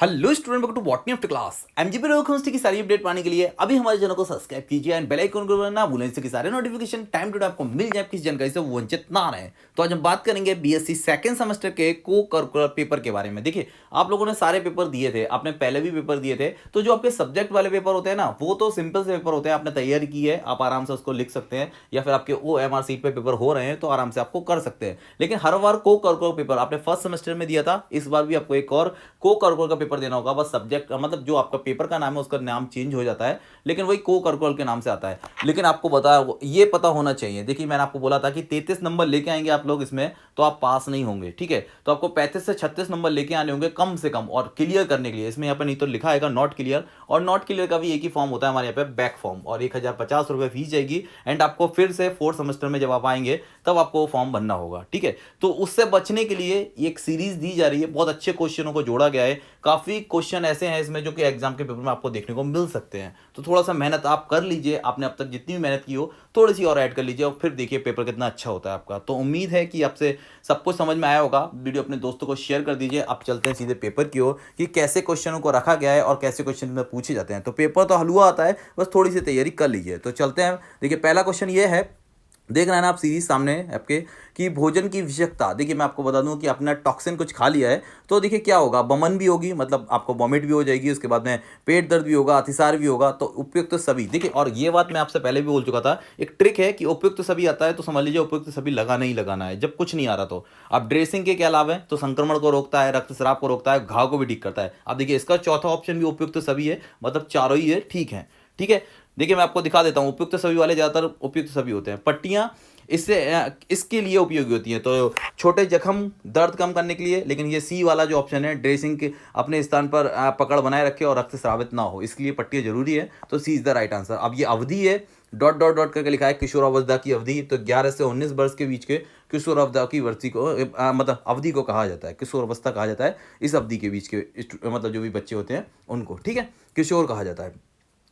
Hello student, welcome to botany of the class. MGP रोकॉन्स्टी की सारी अपडेट पाने के लिए अभी हमारे चैनल को सब्सक्राइब कीजिए एंड बेल आइकन को ना भूलें, इससे कि सारे नोटिफिकेशन टाइम टू टाइम आपको मिल जाए, किसी जानकारी से वंचित ना रहे। तो आज हम बात करेंगे बीएससी सेकंड सेमेस्टर के को करिकुलर पेपर के बारे में। देखिए, आप लोगों ने सारे पेपर दिए थे, आपने पहले भी पेपर दिए थे, तो जो आपके सब्जेक्ट वाले पेपर होते हैं ना, वो तो सिंपल से पेपर होते हैं, आपने तैयारी की है, आप आराम से उसको लिख सकते हैं, या फिर आपके OMR सीट पे पेपर हो रहे हैं तो आराम से आपको कर सकते हैं। लेकिन हर बार को करिकुलर पेपर आपने फर्स्ट सेमेस्टर में दिया था, इस बार भी आपको एक और को करिकुलर का पेपर देना होगा। बस सब्जेक्ट मतलब जो आपका पेपर का नाम है उसका नाम चेंज हो जाता है, लेकिन वही को करिकुलर के नाम से आता है। लेकिन आपको ये पता होना चाहिए, देखिए मैंने आपको बोला था कि 33 नंबर लेके आएंगे आप लोग इसमें तो आप पास नहीं होंगे, ठीक है। तो आपको 35 से 36 नंबर लेके आने होंगे कम से कम, और क्लियर करने के लिए इसमें यहाँ पे नहीं तो लिखा आएगा नॉट क्लियर, और नॉट क्लियर का भी एक ही फॉर्म होता है हमारे यहाँ पे, बैक फॉर्म, और 1050 रुपये फीस जाएगी। एंड आपको फिर से फोर्थ सेमेस्टर में जब आप आएंगे तब आपको वो फॉर्म भरना होगा, ठीक है। तो उससे बचने के लिए एक सीरीज दी जा रही है, बहुत अच्छे क्वेश्चनों को जोड़ा गया है, काफी क्वेश्चन ऐसे हैं इसमें जो कि एग्जाम के पेपर में आपको देखने को मिल सकते हैं। तो थोड़ा सा मेहनत आप कर लीजिए, आपने अब तक जितनी भी मेहनत की हो थोड़ी सी और ऐड कर लीजिए, और फिर देखिए पेपर कितना अच्छा होता है आपका। तो उम्मीद है कि आपसे सब कुछ समझ में आया होगा। वीडियो अपने दोस्तों को शेयर कर दीजिए। आप चलते हैं सीधे पेपर की ओर कि कैसे क्वेश्चनों को रखा गया है और कैसे क्वेश्चन में पूछे जाते हैं। तो पेपर तो हलवा आता है, बस थोड़ी सी तैयारी कर लीजिए। तो चलते हैं। देखिए, पहला क्वेश्चन ये है, देख रहे हैं ना आप सीरीज सामने आपके, कि भोजन की विषाक्तता। देखिए, मैं आपको बता दूं कि आपने टॉक्सिन कुछ खा लिया है तो देखिए क्या होगा, बमन भी होगी, मतलब आपको वॉमिट भी हो जाएगी, उसके बाद में पेट दर्द भी होगा, अतिसार भी होगा। तो उपयुक्त तो सभी, देखिए, और ये बात मैं आपसे पहले भी बोल चुका था, एक ट्रिक है कि उपयुक्त तो सभी आता है तो समझ लीजिए उपयुक्त तो सभी लगाना ही लगाना है जब कुछ नहीं आ रहा। तो अब ड्रेसिंग के क्या लाभ है, तो संक्रमण को रोकता है, रक्तस्राव को रोकता है, घाव को भी ठीक करता है। अब देखिए, इसका चौथा ऑप्शन भी उपयुक्त तो सभी है, मतलब चारों ही है, ठीक है, ठीक है। देखिए, मैं आपको दिखा देता हूँ, उपयुक्त सभी वाले ज़्यादातर उपयुक्त सभी होते हैं। पट्टियाँ इससे इसके लिए उपयोगी होती हैं, तो छोटे जख्म दर्द कम करने के लिए। लेकिन ये सी वाला जो ऑप्शन है, ड्रेसिंग के अपने स्थान पर पकड़ बनाए रखे और रक्त स्रावित ना हो, इसके लिए पट्टियाँ जरूरी है। तो सी इज द राइट आंसर। अब ये अवधि है, डॉट डॉट डॉट करके लिखा है, किशोरावस्था की अवधि। तो 11 से 19 वर्ष के बीच के किशोरावस्था की वर्षी को मतलब अवधि को कहा जाता है, किशोरावस्था कहा जाता है इस अवधि के बीच के मतलब जो भी बच्चे होते हैं उनको, ठीक है, किशोर कहा जाता है।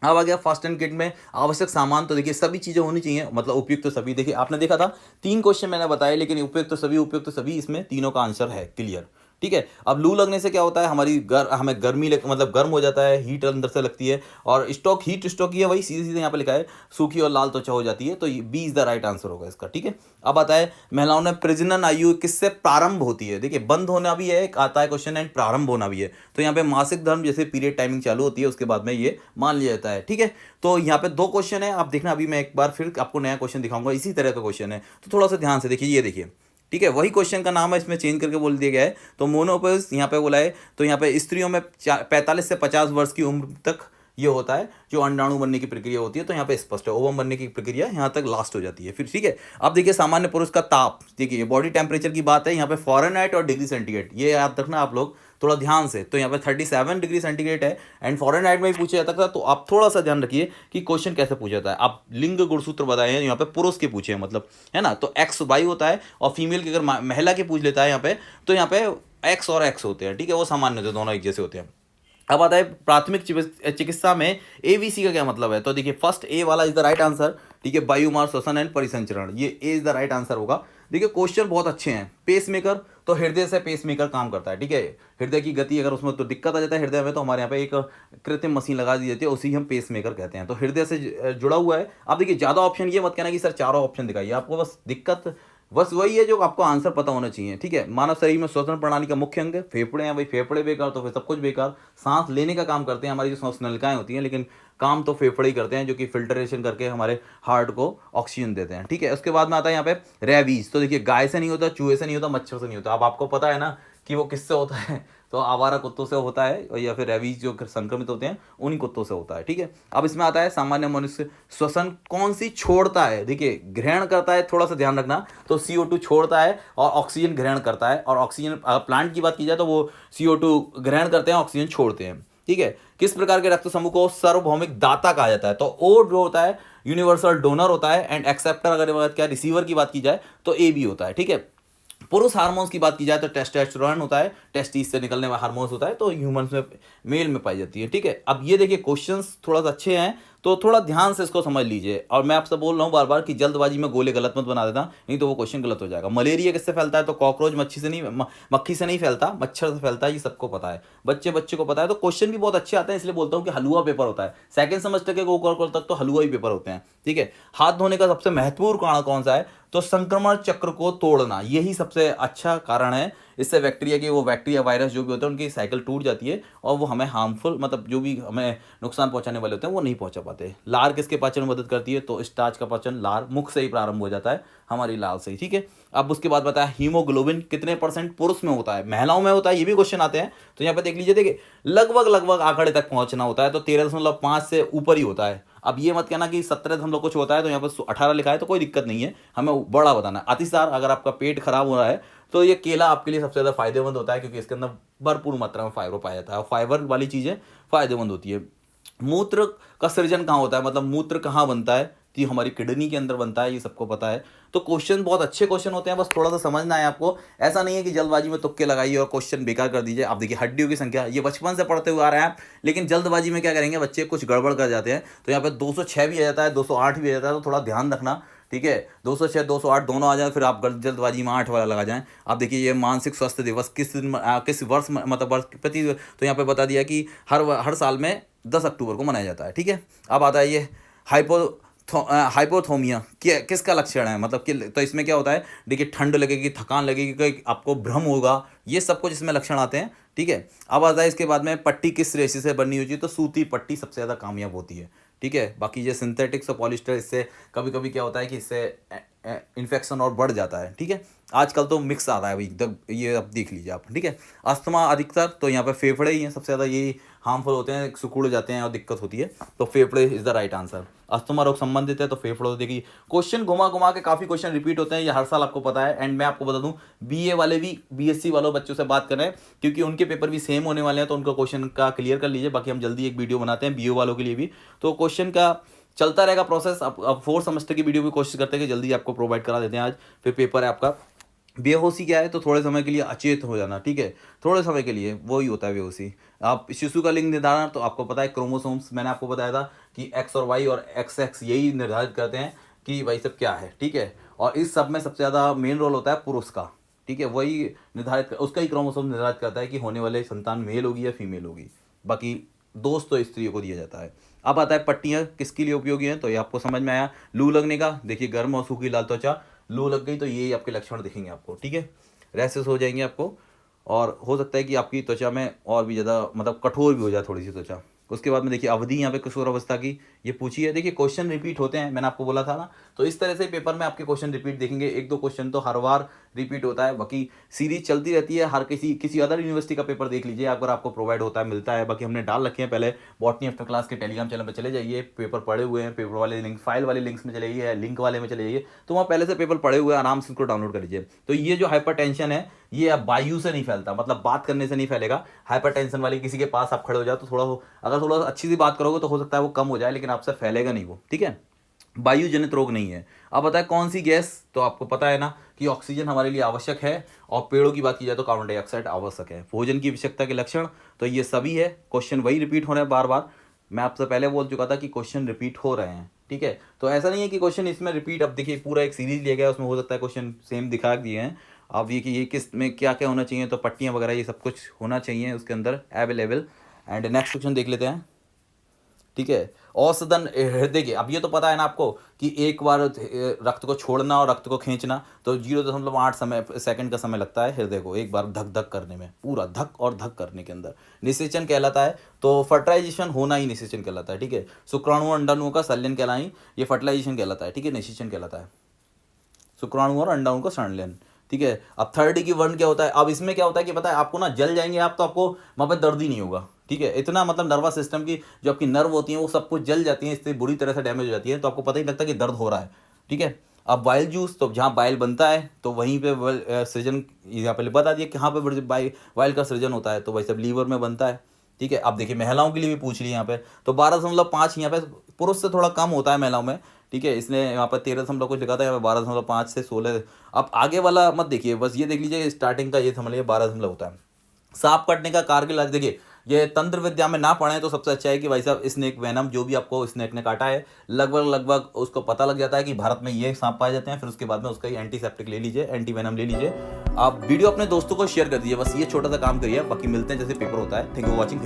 अब आ गया फर्स्ट एड किट में आवश्यक सामान। तो देखिए, सभी चीज़ें होनी चाहिए, मतलब उपयुक्त तो सभी। देखिए, आपने देखा था 3 क्वेश्चन मैंने बताए, लेकिन उपयुक्त तो सभी इसमें तीनों का आंसर है क्लियर, ठीक है। अब लू लगने से क्या होता है, हमें गर्मी मतलब गर्म हो जाता है, हीट अंदर से लगती है, और स्टॉक हीट स्टॉक ही है, वही सीधे सीधे यहाँ पे लिखा है, सूखी और लाल त्वचा हो जाती है। तो B is the right answer होगा इसका, ठीक है। अब आता है महिलाओं में प्रजनन आयु किससे प्रारंभ होती है। देखिए, बंद होना भी है, एक आता है क्वेश्चन, एंड प्रारंभ होना भी है। तो यहाँ पे मासिक धर्म जैसे पीरियड टाइमिंग चालू होती है, उसके बाद में ये मान लिया जाता है, ठीक है। तो यहाँ पे 2 क्वेश्चन है, आप देखना, अभी मैं एक बार फिर आपको नया क्वेश्चन दिखाऊंगा, इसी तरह का क्वेश्चन है, तो थोड़ा सा ध्यान से देखिए। ये देखिए, ठीक है, वही क्वेश्चन का नाम है, इसमें चेंज करके बोल दिया गया है। तो मोनोपोज यहाँ पे बोला है, तो यहाँ पे स्त्रियों में 45 से 50 वर्ष की उम्र तक ये होता है जो अंडाणु बनने की प्रक्रिया होती है। तो यहाँ पे स्पष्ट है, ओवम बनने की प्रक्रिया यहाँ तक लास्ट हो जाती है फिर, ठीक है। अब देखिए, सामान्य पुरुष का ताप, देखिए बॉडी टेम्परेचर की बात है, यहाँ पे फ़ारेनहाइट और डिग्री सेंटीग्रेड, ये याद रखना आप लोग थोड़ा ध्यान से। तो यहाँ पे 37 डिग्री सेंटीग्रेड है, एंड फ़ारेनहाइट में भी पूछा जाता था। तो आप थोड़ा सा ध्यान रखिए कि क्वेश्चन कैसे पूछा जाता है। आप लिंग गुणसूत्र बताए हैं, यहाँ पे पुरुष के पूछे हैं, मतलब है ना, तो एक्स वाई होता है, और फीमेल के अगर महिला के पूछ लेता है यहाँ पे, तो यहाँ पे एक्स और एक्स होते हैं, ठीक है, वो सामान्य होते हैं, दोनों एक जैसे होते हैं। अब आता है प्राथमिक चिकित्सा में ABC का क्या मतलब है। तो देखिए, फर्स्ट ए वाला इज द राइट आंसर, ठीक है, वायुमार्ग, श्वसन एंड परिसंचरण, ये ए इज द राइट आंसर होगा। देखिए, क्वेश्चन बहुत अच्छे हैं। पेसमेकर, तो हृदय से पेसमेकर काम करता है, ठीक है, हृदय की गति अगर उसमें तो दिक्कत आ जाता है हृदय में, तो हमारे यहाँ पे एक कृत्रिम मशीन लगा दी जाती है, उसी हम पेसमेकर कहते हैं। तो हृदय से जुड़ा हुआ है। अब देखिए, ज़्यादा ऑप्शन ये मत कहना कि सर चारों ऑप्शन दिखाइए, आपको बस दिक्कत बस वही है जो आपको आंसर पता होना चाहिए, ठीक है। मानव शरीर में श्वसन प्रणाली का मुख्य अंग फेफड़े हैं, भाई फेफड़े बेकार तो फिर सब कुछ बेकार। सांस लेने का काम करते हैं हमारी जो श्वास नलिकाएं होती हैं, लेकिन काम तो फेफड़े ही करते हैं, जो कि फिल्टरेशन करके हमारे हार्ट को ऑक्सीजन देते हैं, ठीक है। उसके बाद में आता है यहाँ पे रेबीज। तो देखिए, गाय से नहीं होता, चूहे से नहीं होता, मच्छर से नहीं होता। अब आपको पता है ना कि वो किससे होता है, तो आवारा कुत्तों से होता है, या फिर रेबीज जो संक्रमित होते हैं उन्हीं कुत्तों से होता है, ठीक है। अब इसमें आता है सामान्य मनुष्य श्वसन कौन सी छोड़ता है। देखिए, ग्रहण करता है, थोड़ा सा ध्यान रखना, तो CO2 छोड़ता है और ऑक्सीजन ग्रहण करता है। और ऑक्सीजन प्लांट की बात की जाए तो वो CO2 ग्रहण करते हैं, ऑक्सीजन छोड़ते हैं, ठीक है। किस प्रकार के रक्त समूह को सार्वभौमिक दाता कहा जाता है। तो ओ जो होता है यूनिवर्सल डोनर होता है, एंड एक्सेप्टर अगर बात क्या रिसीवर की बात की जाए तो AB होता है, ठीक है। पुरुष हार्मोन्स की बात की जाए तो टेस्टोस्टेरोन होता है, टेस्टिस से निकलने वाला हार्मोन्स होता है, तो ह्यूमंस में मेल में पाई जाती है, ठीक है। अब ये देखिए, क्वेश्चंस थोड़ा सा अच्छे हैं, तो थोड़ा ध्यान से इसको समझ लीजिए। और मैं आपसे बोल रहा हूँ बार बार कि जल्दबाजी में गोले गलत मत बना देना, नहीं तो वो क्वेश्चन गलत हो जाएगा। मलेरिया किससे फैलता है? तो कॉकरोच मच्छी से नहीं, मक्खी से नहीं फैलता, मच्छर से फैलता है, ये सबको पता है, बच्चे को पता है। तो क्वेश्चन भी बहुत अच्छे आते हैं, इसलिए बोलता हूँ कि हलवा पेपर होता है। सेकंड सेमेस्टर के गोकर तक तो हलवा ही पेपर होते हैं, ठीक है। हाथ धोने का सबसे महत्वपूर्ण कारण कौन सा है? तो संक्रमण चक्र को तोड़ना, यही सबसे अच्छा कारण है। इससे बैक्टीरिया की, वो बैक्टीरिया वायरस जो भी होते हैं उनकी साइकिल टूट जाती है और वो हमें हार्मफुल, मतलब जो भी हमें नुकसान पहुंचाने वाले होते हैं वो नहीं पहुंचा पाते। लार किसके पाचन में मदद करती है? तो स्टार्च का पाचन लार मुख से ही प्रारंभ हो जाता है, हमारी लार से ही, ठीक है। अब उसके बाद बताया हीमोग्लोबिन कितने % पुरुष में होता है, महिलाओं में होता है, ये भी क्वेश्चन आते हैं। तो यहाँ पे देख लीजिए, देखिए लगभग आंकड़े तक पहुंचना होता है, तो 13.5 से ऊपर ही होता है। अब ये मत कहना कि 17 कुछ होता है, तो यहाँ पर 18 लिखा है, तो कोई दिक्कत नहीं है, हमें बड़ा बताना है। अतिसार, अगर आपका पेट खराब हो रहा है तो ये केला आपके लिए सबसे ज़्यादा फायदेमंद होता है, क्योंकि इसके अंदर भरपूर मात्रा में फाइबर पाया जाता है, और फाइबर वाली चीज़ें फायदेमंद होती है। मूत्र का सृजन कहाँ होता है, मतलब मूत्र कहाँ बनता है? तो हमारी किडनी के अंदर बनता है, ये सबको पता है। तो क्वेश्चन बहुत अच्छे क्वेश्चन होते हैं, बस थोड़ा सा समझना है आपको। ऐसा नहीं है कि जल्दबाजी में तुक्के लगाइए और क्वेश्चन बेकार कर दीजिए। आप देखिए हड्डियों की संख्या, ये बचपन से पढ़ते हुए आ रहे हैं आप, लेकिन जल्दबाजी में क्या करेंगे बच्चे, कुछ गड़बड़ कर जाते हैं। तो यहाँ पे 206 भी आ जाता है, 208 भी आ जाता है, तो थोड़ा ध्यान रखना, ठीक है। 206 208 दोनों आ जाए, फिर आप जल्दबाजी में 8 वाला लगा जाएं। आप देखिए ये मानसिक स्वास्थ्य दिवस किस वर्ष, मतलब वर्ष प्रति, तो यहाँ पे बता दिया कि हर साल में 10 अक्टूबर को मनाया जाता है, ठीक है। अब आता है ये हाइपोथोमिया, किसका लक्षण है, मतलब कि, तो इसमें क्या होता है, देखिए ठंड लगेगी, थकान लगेगी, कोई आपको भ्रम होगा, ये सब कुछ इसमें लक्षण आते हैं, ठीक है। अब आता है इसके बाद में पट्टी किस रेशे से बननी होती है, तो सूती पट्टी सबसे ज़्यादा कामयाब होती है, ठीक है। बाकी ये सिंथेटिक्स और पॉलिस्टर, इससे कभी कभी क्या होता है कि इससे इन्फेक्शन और बढ़ जाता है, ठीक है। आजकल तो मिक्स आ रहा है भाई, ये अब देख लीजिए आप, ठीक है। अस्थमा अधिकतर तो यहाँ पे फेफड़े ही हैं सबसे ज़्यादा, ये हार्मफुल होते हैं, सिकुड़ जाते हैं और दिक्कत होती है, तो फेफड़े is the right answer. Asthma रोग संबंधित है तो फेफड़ों, देखिए क्वेश्चन घुमा घुमा के काफ़ी क्वेश्चन रिपीट होते हैं, ये हर साल आपको पता है। एंड मैं आपको बता दूं, बीए वाले भी बीएससी वालों बच्चों से बात कर रहे हैं, क्योंकि उनके पेपर भी सेम होने वाले हैं, तो उनका क्वेश्चन का क्लियर कर लीजिए। बाकी हम जल्दी एक वीडियो बनाते हैं बीए वालों के लिए भी, तो क्वेश्चन का चलता रहेगा प्रोसेस। अब 4 सेमेस्टर की वीडियो भी कोशिश करते हैं कि जल्दी आपको प्रोवाइड करा देते हैं। आज फिर पेपर है आपका। बेहोशी क्या है, तो थोड़े समय के लिए अचेत हो जाना, ठीक है, थोड़े समय के लिए, वो ही होता है बेहोशी। आप शिशु का लिंग निर्धारण, तो आपको पता है क्रोमोसोम्स, मैंने आपको बताया था कि एक्स और वाई और एक्स एक्स यही निर्धारित करते हैं कि भाई सब क्या है, ठीक है। और इस सब में सबसे ज़्यादा मेन रोल होता है पुरुष का, ठीक है, वही उसका ही क्रोमोसोम निर्धारित करता है कि होने वाले संतान मेल होगी या फीमेल होगी। बाकी दोस्त तो स्त्रियों को दिया जाता है। अब आता है पट्टियाँ किसके लिए उपयोगी हैं, तो ये आपको समझ में आया। लू लगने का, देखिए गर्म और सूखी लाल त्वचा, लू लग गई तो ये आपके लक्षण दिखेंगे आपको, ठीक है। रैसेस हो जाएंगे आपको, और हो सकता है कि आपकी त्वचा में और भी ज़्यादा, मतलब कठोर भी हो जाए थोड़ी सी त्वचा। उसके बाद में देखिए अवधि यहाँ पे किशोर अवस्था की ये पूछी है। देखिए क्वेश्चन रिपीट होते हैं, मैंने आपको बोला था ना, तो इस तरह से पेपर में आपके क्वेश्चन रिपीट देखेंगे। 1-2 क्वेश्चन तो हर बार रिपीट होता है, बाकी सीरीज चलती रहती है। हर किसी अदर यूनिवर्सिटी का पेपर देख लीजिए, अगर आपको प्रोवाइड होता है, मिलता है। बाकी हमने डाल रखे हैं पहले, बॉटनी आफ्टर क्लास के टेलीग्राम चैनल पर चले जाइए, पेपर पढ़े हुए हैं, पेपर वाले लिंक, फाइल वाले लिंक्स में चले जाइए, लिंक वाले में चले जाइए, तो वहाँ पहले से पेपर पढ़े हुए हैं, आराम से उसको डाउनलोड कर लीजिए। तो ये जो हाइपरटेंशन है, ये अब वायु से नहीं फैलता, मतलब बात करने से नहीं फैलेगा। हाइपरटेंशन वाली किसी के पास आप खड़े हो जाओ तो अगर थोड़ा अच्छी सी बात करोगे तो हो सकता है वो कम हो जाए, लेकिन आपसे फैलेगा नहीं वो, ठीक है। वायु जनित रोग नहीं है। अब बताए कौन सी गैस, तो आपको पता है ना कि ऑक्सीजन हमारे लिए आवश्यक है, और पेड़ों की बात की जाए तो कार्बन डाइऑक्साइड आवश्यक है। भोजन की आवश्यकता के लक्षण, तो ये सभी है। क्वेश्चन वही रिपीट हो रहे हैं बार बार, मैं आपसे पहले बोल चुका था कि क्वेश्चन रिपीट हो रहे हैं, ठीक है। तो ऐसा नहीं है कि क्वेश्चन इसमें रिपीट, अब देखिए पूरा एक सीरीज लिया गया है, उसमें हो सकता है क्वेश्चन सेम दिखा दिए हैं। अब ये कि ये किस में क्या क्या होना चाहिए, तो पट्टियाँ वगैरह ये सब कुछ होना चाहिए उसके अंदर अवेलेबल। एंड नेक्स्ट क्वेश्चन देख लेते हैं, ठीक है। औसतन हृदय के, अब ये तो पता है ना आपको कि एक बार रक्त को छोड़ना और रक्त को खींचना, तो 0.8 सेकंड का समय लगता है हृदय को एक बार धक धक करने में, पूरा धक और धक करने के अंदर। निषेचन कहलाता है, तो फर्टिलाइजेशन होना ही निषेचन कहलाता है, ठीक है। शुक्राणु और अंडाणुओं का संलयन कहलाई, ये फर्टिलाइजेशन कहलाता है, ठीक है, निषेचन कहलाता है। शुक्राणु और अंडाणु का संलयन, ठीक है। अब 3D की वर्ण क्या होता है, अब इसमें क्या होता है कि पता है आपको ना, जल जाएंगे आप तो आपको वहाँ पर दर्द ही नहीं होगा, ठीक है। इतना मतलब नर्वस सिस्टम की जो आपकी नर्व होती हैं वो सब कुछ जल जाती हैं, इससे बुरी तरह से डैमेज हो जाती है, तो आपको पता ही लगता है कि दर्द हो रहा है, ठीक है। अब बाइल जूस, तो जहाँ बाइल बनता है तो वहीं पे सृजन, यहाँ पे बता दिए कहाँ पे बाइल का सृजन होता है, तो वही सब लीवर में बनता है, ठीक है। अब देखिए महिलाओं के लिए भी पूछ लिया यहाँ पे, तो 12.5 यहाँ पे पुरुष से थोड़ा कम होता है महिलाओं में, ठीक है। इसने यहाँ पर 13 कुछ लिखा था, यहाँ पे 12.5 से 16। अब आगे वाला मत देखिए, बस ये देख लीजिए स्टार्टिंग का, ये समझ लीजिए 12 होता है। सांप काटने का कारगिल, देखिए ये तंत्र विद्या में ना पढ़ें तो सबसे अच्छा है कि भाई साहब स्नेक वेनम जो भी आपको स्नेक ने काटा है लगभग उसको पता लग जाता है कि भारत में ये सांप पाए जाते हैं, फिर उसके बाद में उसका एंटीसेप्टिक ले लीजिए, एंटी वेनम ले लीजिए। आप वीडियो अपने दोस्तों को शेयर कर दीजिए, बस ये छोटा सा काम करिए, बाकी मिलते हैं जैसे पेपर होता है। Thank you for watching.